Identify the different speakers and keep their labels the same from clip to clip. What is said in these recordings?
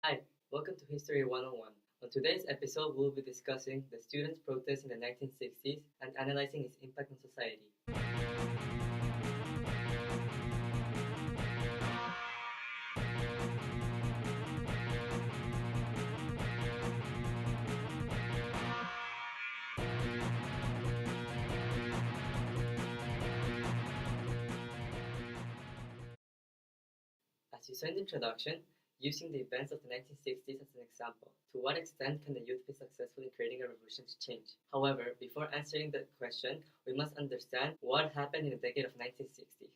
Speaker 1: Hi, welcome to History 101. On today's episode, we'll be discussing the students' protest in the 1960s and analyzing its impact on society. As you saw in the introduction, using the events of the 1960s as an example, to what extent can the youth be successful in creating a revolution to change? However, before answering that question, we must understand what happened in the decade of 1960.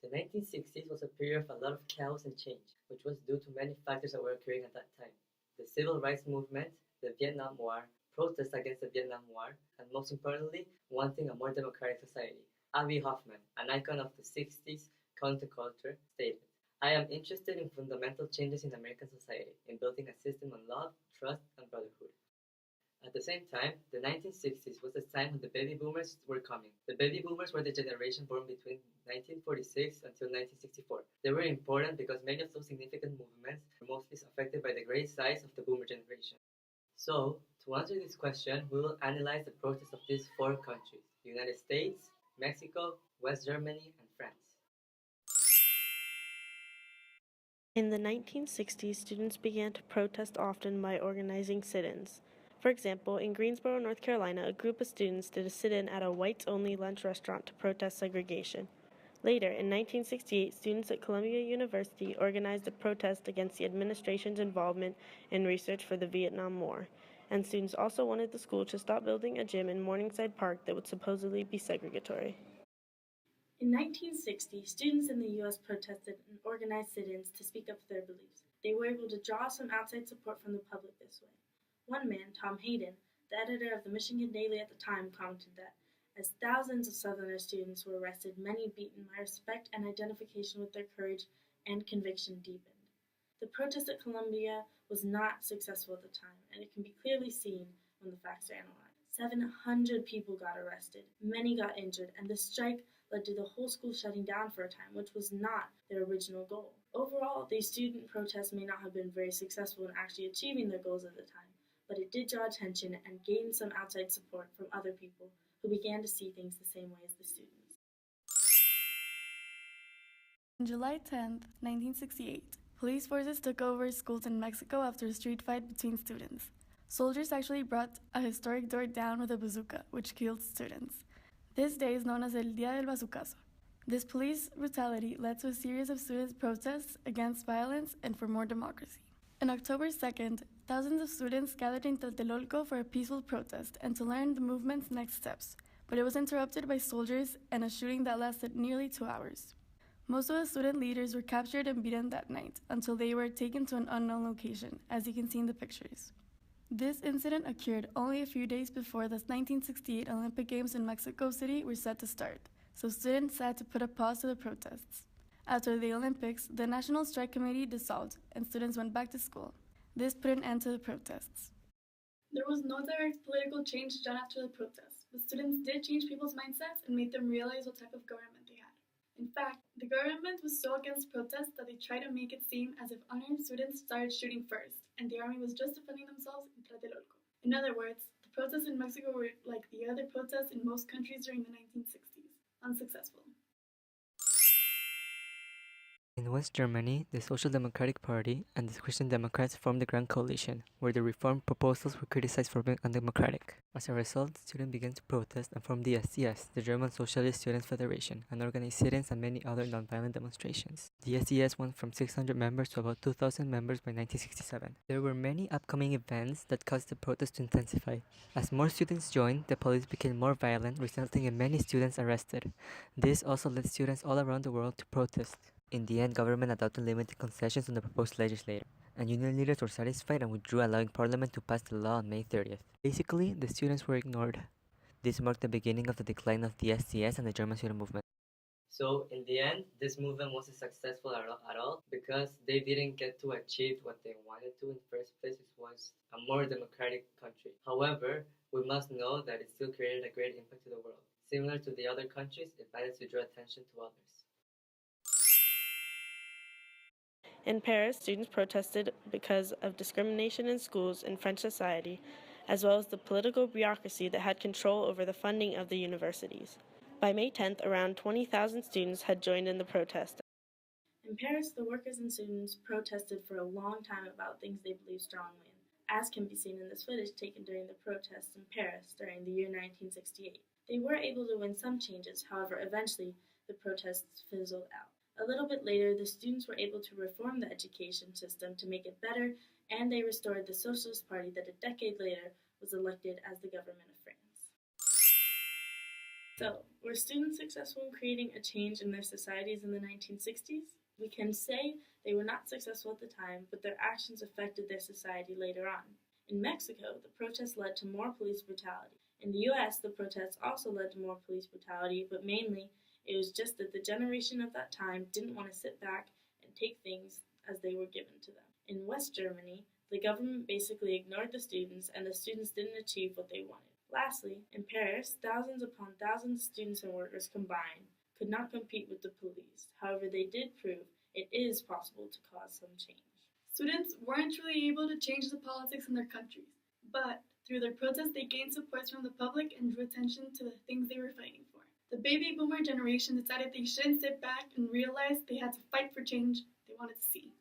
Speaker 1: The 1960s was a period of a lot of chaos and change, which was due to many factors that were occurring at that time. The civil rights movement, the Vietnam War, protests against the Vietnam War, and most importantly, wanting a more democratic society. Avi Hoffman, an icon of the 60s counterculture, stated, I am interested in fundamental changes in American society, in building a system of love, trust, and brotherhood. At the same time, the 1960s was the time when the baby boomers were coming. The baby boomers were the generation born between 1946 until 1964. They were important because many of those significant movements were mostly affected by the great size of the boomer generation. So, to answer this question, we will analyze the protests of these four countries: the United States, Mexico, West Germany, and France.
Speaker 2: In the 1960s, students began to protest often by organizing sit-ins. For example, in Greensboro, North Carolina, a group of students did a sit-in at a whites-only lunch restaurant to protest segregation. Later, in 1968, students at Columbia University organized a protest against the administration's involvement in research for the Vietnam War, and students also wanted the school to stop building a gym in Morningside Park that would supposedly be segregatory.
Speaker 3: In 1960, students in the U.S. protested and organized sit-ins to speak up for their beliefs. They were able to draw some outside support from the public this way. One man, Tom Hayden, the editor of the Michigan Daily at the time, commented that, as thousands of Southerner students were arrested, many beaten, my respect and identification with their courage and conviction deepened. The protest at Columbia was not successful at the time, and it can be clearly seen when the facts are analyzed. 700 people got arrested, many got injured, and the strike led to the whole school shutting down for a time, which was not their original goal. Overall, these student protests may not have been very successful in actually achieving their goals at the time, but it did draw attention and gain some outside support from other people who began to see things the same way as the students.
Speaker 4: On July 10, 1968, police forces took over schools in Mexico after a street fight between students. Soldiers actually brought a historic door down with a bazooka, which killed students. This day is known as El Día del Bazucazo. This police brutality led to a series of student protests against violence and for more democracy. On October 2nd, thousands of students gathered in Tlatelolco for a peaceful protest and to learn the movement's next steps, but it was interrupted by soldiers and a shooting that lasted nearly 2 hours. Most of the student leaders were captured and beaten that night until they were taken to an unknown location, as you can see in the pictures. This incident occurred only a few days before the 1968 Olympic Games in Mexico City were set to start, so students had to put a pause to the protests. After the Olympics, the National Strike Committee dissolved and students went back to school. This put an end to the protests.
Speaker 5: There was no direct political change done after the protests, but students did change people's mindsets and made them realize what type of government they had. In fact, the government was so against protests that they tried to make it seem as if unarmed students started shooting first, and the army was just defending themselves in Tlatelolco. In other words, the protests in Mexico were like the other protests in most countries during the 1960s, unsuccessful.
Speaker 1: In West Germany, the Social Democratic Party and the Christian Democrats formed the Grand Coalition, where the reform proposals were criticized for being undemocratic. As a result, students began to protest and formed the SDS, the German Socialist Students Federation, and organized sit-ins and many other nonviolent demonstrations. The SDS went from 600 members to about 2,000 members by 1967. There were many upcoming events that caused the protests to intensify. As more students joined, the police became more violent, resulting in many students arrested. This also led students all around the world to protest. In the end, government adopted limited concessions on the proposed legislature, and union leaders were satisfied and withdrew, allowing Parliament to pass the law on May 30th. Basically, the students were ignored. This marked the beginning of the decline of the SDS and the German student movement. So, in the end, this movement wasn't successful at all because they didn't get to achieve what they wanted to in the first place, which was a more democratic country. However, we must know that it still created a great impact to the world. Similar to the other countries, it managed to draw attention to others.
Speaker 2: In Paris, students protested because of discrimination in schools and French society, as well as the political bureaucracy that had control over the funding of the universities. By May 10th, around 20,000 students had joined in the protest.
Speaker 3: In Paris, the workers and students protested for a long time about things they believed strongly in, as can be seen in this footage taken during the protests in Paris during the year 1968. They were able to win some changes, however, eventually the protests fizzled out. A little bit later, the students were able to reform the education system to make it better, and they restored the Socialist Party that a decade later was elected as the government of France. So, were students successful in creating a change in their societies in the 1960s? We can say they were not successful at the time, but their actions affected their society later on. In Mexico, the protests led to more police brutality. In the US, the protests also led to more police brutality, but mainly it was just that the generation of that time didn't want to sit back and take things as they were given to them. In West Germany, the government basically ignored the students, and the students didn't achieve what they wanted. Lastly, in Paris, thousands upon thousands of students and workers combined could not compete with the police. However, they did prove it is possible to cause some change.
Speaker 5: Students weren't really able to change the politics in their countries, but through their protests they gained support from the public and drew attention to the things they were fighting for. The baby boomer generation decided they shouldn't sit back and realize they had to fight for change they wanted to see.